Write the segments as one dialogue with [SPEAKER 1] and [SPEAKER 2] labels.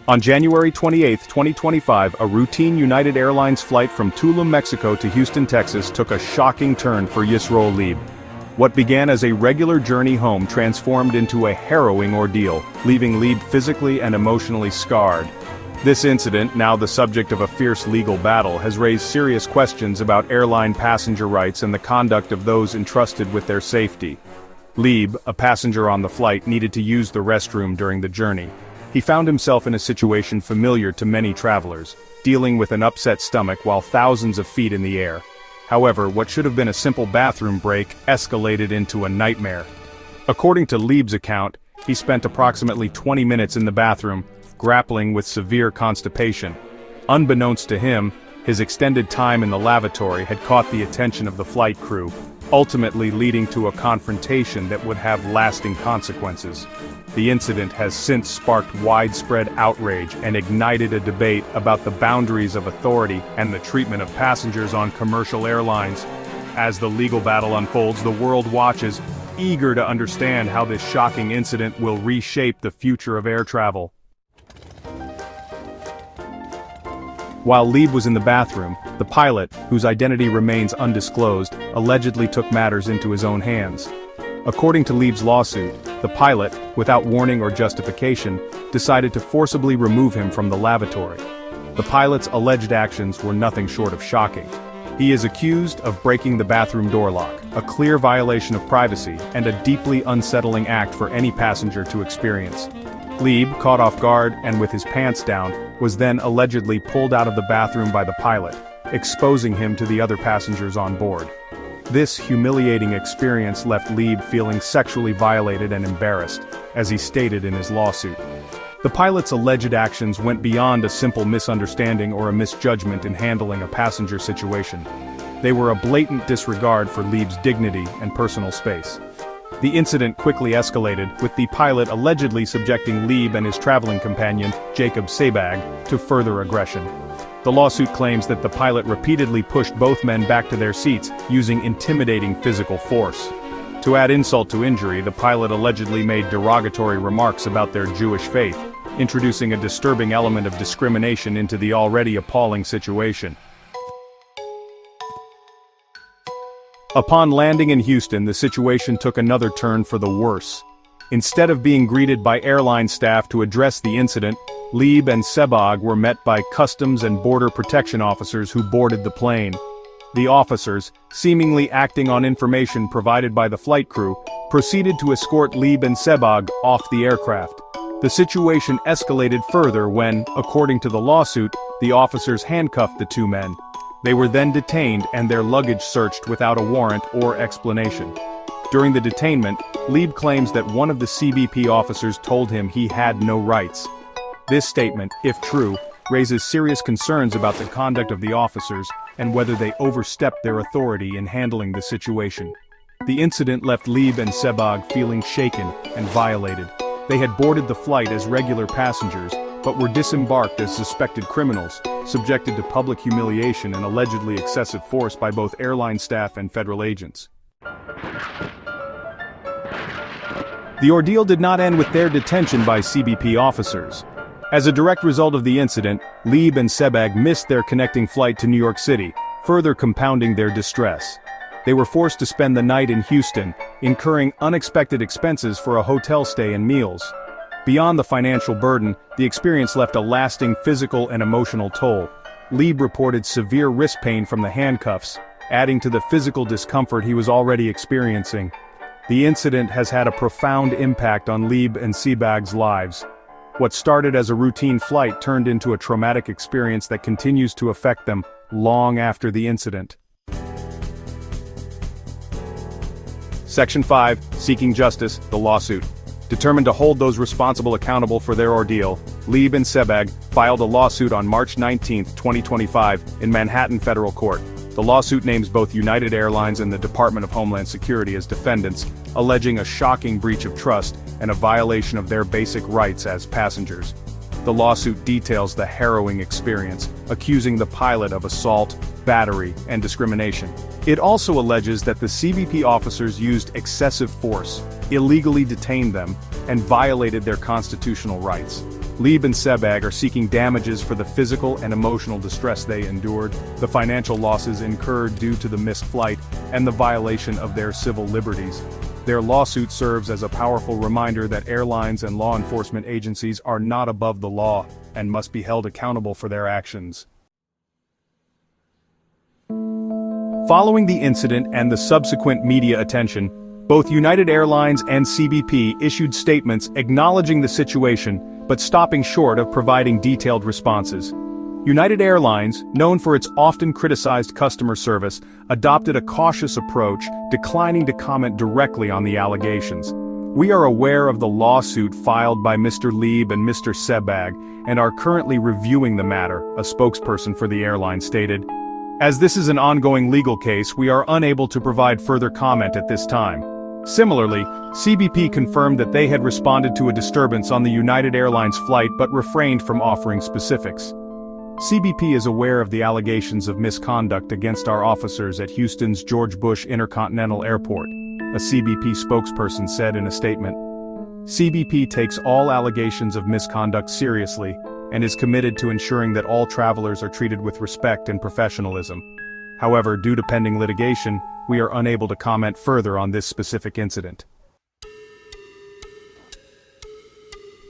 [SPEAKER 1] On January 28, 2025, a routine United Airlines flight from Tulum, Mexico to Houston, Texas took a shocking turn for Yisroel Lieb. What began as a regular journey home transformed into a harrowing ordeal, leaving Lieb physically and emotionally scarred. This incident, now the subject of a fierce legal battle, has raised serious questions about airline passenger rights and the conduct of those entrusted with their safety. Lieb, a passenger on the flight, needed to use the restroom during the journey. He found himself in a situation familiar to many travelers, dealing with an upset stomach while thousands of feet in the air. However, what should have been a simple bathroom break escalated into a nightmare. According to Lieb's account, he spent approximately 20 minutes in the bathroom, grappling with severe constipation. Unbeknownst to him, his extended time in the lavatory had caught the attention of the flight crew, ultimately leading to a confrontation that would have lasting consequences. The incident has since sparked widespread outrage and ignited a debate about the boundaries of authority and the treatment of passengers on commercial airlines. As the legal battle unfolds, the world watches, eager to understand how this shocking incident will reshape the future of air travel. While Lieb was in the bathroom, the pilot, whose identity remains undisclosed, allegedly took matters into his own hands. According to Lieb's lawsuit, the pilot, without warning or justification, decided to forcibly remove him from the lavatory. The pilot's alleged actions were nothing short of shocking. He is accused of breaking the bathroom door lock, a clear violation of privacy and a deeply unsettling act for any passenger to experience. Lieb, caught off guard and with his pants down, was then allegedly pulled out of the bathroom by the pilot, exposing him to the other passengers on board. This humiliating experience left Lieb feeling sexually violated and embarrassed, as he stated in his lawsuit. The pilot's alleged actions went beyond a simple misunderstanding or a misjudgment in handling a passenger situation. They were a blatant disregard for Lieb's dignity and personal space. The incident quickly escalated, with the pilot allegedly subjecting Lieb and his traveling companion, Jacob Sabag, to further aggression. The lawsuit claims that the pilot repeatedly pushed both men back to their seats, using intimidating physical force. To add insult to injury, the pilot allegedly made derogatory remarks about their Jewish faith, introducing a disturbing element of discrimination into the already appalling situation. Upon landing in Houston, the situation took another turn for the worse. Instead of being greeted by airline staff to address the incident, Lieb and Sebag were met by Customs and Border Protection officers who boarded the plane. The officers, seemingly acting on information provided by the flight crew, proceeded to escort Lieb and Sebag off the aircraft. The situation escalated further when, according to the lawsuit, the officers handcuffed the two men. They were then detained and their luggage searched without a warrant or explanation. During the detainment, Lieb claims that one of the CBP officers told him he had no rights. This statement, if true, raises serious concerns about the conduct of the officers and whether they overstepped their authority in handling the situation. The incident left Lieb and Sebag feeling shaken and violated. They had boarded the flight as regular passengers, but were disembarked as suspected criminals, subjected to public humiliation and allegedly excessive force by both airline staff and federal agents. The ordeal did not end with their detention by CBP officers. As a direct result of the incident, Lieb and Sebag missed their connecting flight to New York City, further compounding their distress. They were forced to spend the night in Houston, incurring unexpected expenses for a hotel stay and meals. Beyond the financial burden, the experience left a lasting physical and emotional toll. Lieb reported severe wrist pain from the handcuffs, adding to the physical discomfort he was already experiencing. The incident has had a profound impact on Lieb and Sebag's lives. What started as a routine flight turned into a traumatic experience that continues to affect them long after the incident. Section 5, Seeking Justice, the lawsuit. Determined to hold those responsible accountable for their ordeal, Lieb and Sebag filed a lawsuit on March 19, 2025, in Manhattan Federal Court. The lawsuit names both United Airlines and the Department of Homeland Security as defendants, alleging a shocking breach of trust and a violation of their basic rights as passengers. The lawsuit details the harrowing experience, accusing the pilot of assault, battery, and discrimination. It also alleges that the CBP officers used excessive force, illegally detained them, and violated their constitutional rights. Lieb and Sebag are seeking damages for the physical and emotional distress they endured, the financial losses incurred due to the missed flight, and the violation of their civil liberties. Their lawsuit serves as a powerful reminder that airlines and law enforcement agencies are not above the law and must be held accountable for their actions. Following the incident and the subsequent media attention, both United Airlines and CBP issued statements acknowledging the situation, but stopping short of providing detailed responses. United Airlines, known for its often criticized customer service, adopted a cautious approach, declining to comment directly on the allegations. "We are aware of the lawsuit filed by Mr. Lieb and Mr. Sebag, and are currently reviewing the matter," a spokesperson for the airline stated. "As this is an ongoing legal case, we are unable to provide further comment at this time." Similarly, CBP confirmed that they had responded to a disturbance on the United Airlines flight but refrained from offering specifics. CBP is aware of the allegations of misconduct against our officers at Houston's George Bush Intercontinental Airport, a CBP spokesperson said in a statement. CBP takes all allegations of misconduct seriously and is committed to ensuring that all travelers are treated with respect and professionalism. However, due to pending litigation, we are unable to comment further on this specific incident.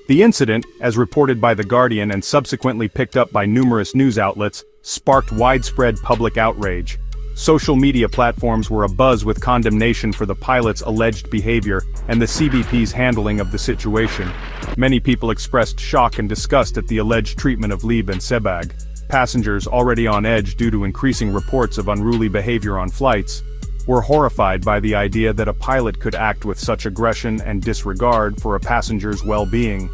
[SPEAKER 1] The incident, as reported by The Guardian and subsequently picked up by numerous news outlets, sparked widespread public outrage. Social media platforms were abuzz with condemnation for the pilot's alleged behavior and the CBP's handling of the situation. Many people expressed shock and disgust at the alleged treatment of Lieb and Sebag. Passengers, already on edge due to increasing reports of unruly behavior on flights, were horrified by the idea that a pilot could act with such aggression and disregard for a passenger's well-being.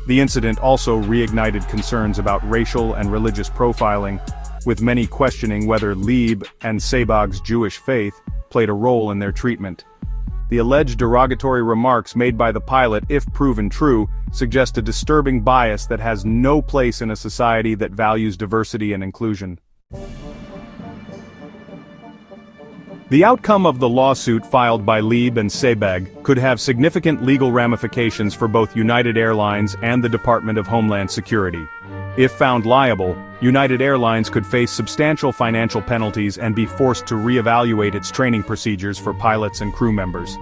[SPEAKER 1] The incident also reignited concerns about racial and religious profiling, with many questioning whether Lieb and Sebag's Jewish faith played a role in their treatment. The alleged derogatory remarks made by the pilot, if proven true, suggest a disturbing bias that has no place in a society that values diversity and inclusion. The outcome of the lawsuit filed by Lieb and Sebag could have significant legal ramifications for both United Airlines and the Department of Homeland Security. If found liable, United Airlines could face substantial financial penalties and be forced to reevaluate its training procedures for pilots and crew members.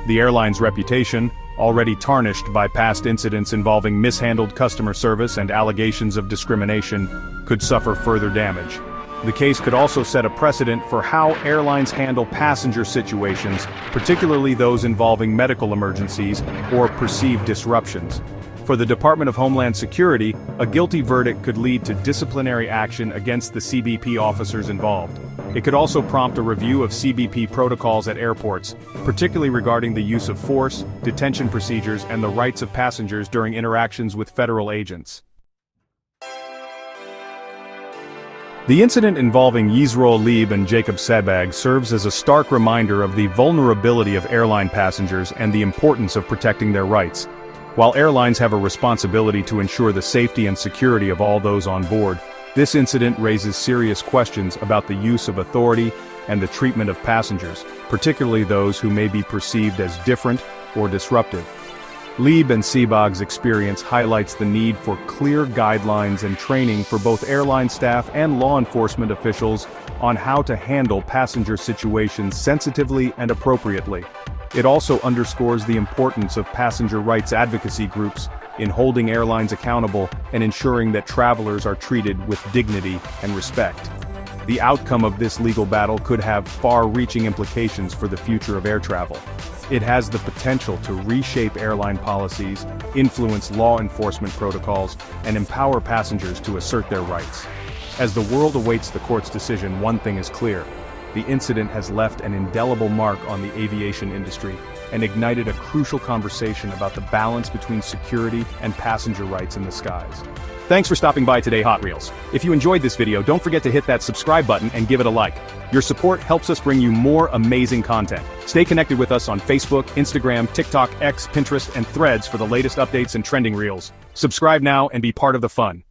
[SPEAKER 1] The airline's reputation, already tarnished by past incidents involving mishandled customer service and allegations of discrimination, could suffer further damage. The case could also set a precedent for how airlines handle passenger situations, particularly those involving medical emergencies or perceived disruptions. For the Department of Homeland Security, a guilty verdict could lead to disciplinary action against the CBP officers involved. It could also prompt a review of CBP protocols at airports, particularly regarding the use of force, detention procedures, and the rights of passengers during interactions with federal agents. The incident involving Yisroel Lieb and Jacob Sebag serves as a stark reminder of the vulnerability of airline passengers and the importance of protecting their rights. While airlines have a responsibility to ensure the safety and security of all those on board, this incident raises serious questions about the use of authority and the treatment of passengers, particularly those who may be perceived as different or disruptive. Lieb and Sebag's experience highlights the need for clear guidelines and training for both airline staff and law enforcement officials on how to handle passenger situations sensitively and appropriately. It also underscores the importance of passenger rights advocacy groups in holding airlines accountable and ensuring that travelers are treated with dignity and respect. The outcome of this legal battle could have far-reaching implications for the future of air travel. It has the potential to reshape airline policies, influence law enforcement protocols, and empower passengers to assert their rights. As the world awaits the court's decision, one thing is clear. The incident has left an indelible mark on the aviation industry and ignited a crucial conversation about the balance between security and passenger rights in the skies. Thanks for stopping by today, Hot Reels. If you enjoyed this video, don't forget to hit that subscribe button and give it a like. Your support helps us bring you more amazing content. Stay connected with us on Facebook, Instagram, TikTok, X, Pinterest, and Threads for the latest updates and trending reels. Subscribe now and be part of the fun.